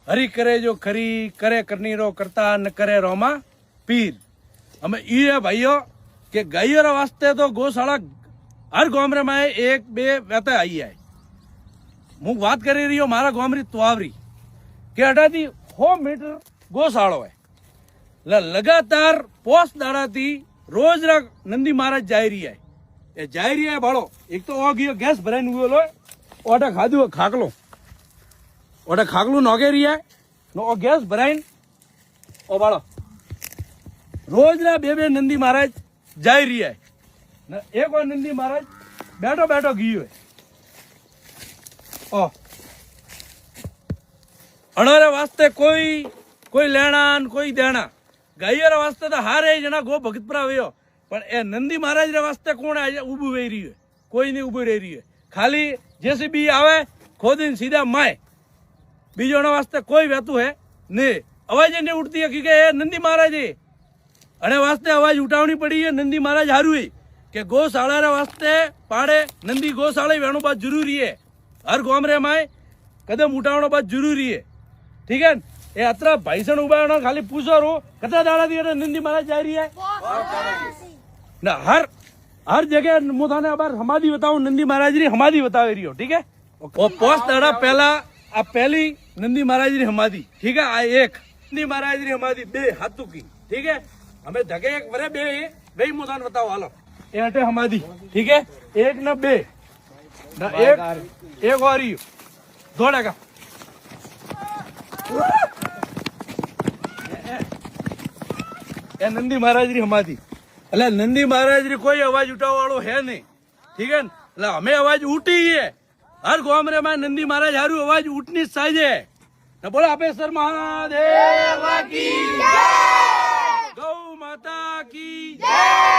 हरी करे जो खरी करे करनी रो करता न करे रोमा पीर। हमें ये भाइयों के गायों वास्ते तो गौशाला हर गांव में एक बे वेता आई है। હું વાત કરી રહ્યો મારા ગામની તવાવરી કે 100 મીટર ગોશાળો है એટલે લગાતાર પોસ દાડાથી રોજ નંદી મહારાજ જાય રહ્યા એ જાય રહ્યા ભાળો એક તો ઓ ગયો ગેસ ભરાઈને ઉવેલો ઓટા ખાધું ખાકલું નોગે રહ્યા નો ઓ ગેસ ભરાઈને ઓ ભાળો રોજ ના બે નંદી મહારાજ જાય રહ્યા ને એક ઓ નંદી મહારાજ બેઠો ગયો अणारे वास्ते कोई लेना कोई देना गायर वास्ते तो हारे जना गो भगतपुरा वयो पण ए नंदी महाराज रे वास्ते कोण उभू वही रही है कोई नहीं उभू रही है खाली जेसीबी आवे खोदीने सीधा माय बीजो वास्ते कोई वेतु है नहीं अवाज नहीं उठती है क्योंकि ए नंदी महाराज अने वास्ते अवाज उठावनी पड़ी है नंदी महाराज हारू के गौशाला रे वास्ते पाड़े नंदी गौशाला वेणु बात जरूरी है हर गांव रे माय कदम उठावनो बात जरूरी है ठीक है ये अतरा भाईसन उबा खाली पूछो रो कता दाड़ा दी नंदी महाराज जा रही है ना हर जगह मु थाने अबार समाधि बताऊं नंदी महाराज री समाधि बतावे रही हो ठीक है और पोस दाड़ा पहला आ पहली नंदी महाराज री समाधि ठीक है आ एक नंदी महाराज री समाधि बे हाथू की ठीक है हमें जगह एक वरे बे मु थाने बताओ हालो ए हटे समाधि ठीक है एक न बे ना एक और ही दौड़ा का ए नंदी महाराज री समाधि એટલે નંદી મહારાજ રી કોઈ અવાજ ઉઠાવવા વાળો હે નહીં ठीक है એટલે અમે અવાજ ઉઠી है हर गांव रे में नंदी महाराज हारू अवाज उठनी चाहिए तो बोलो अपेसर महादेव की जय गौ माता की जय।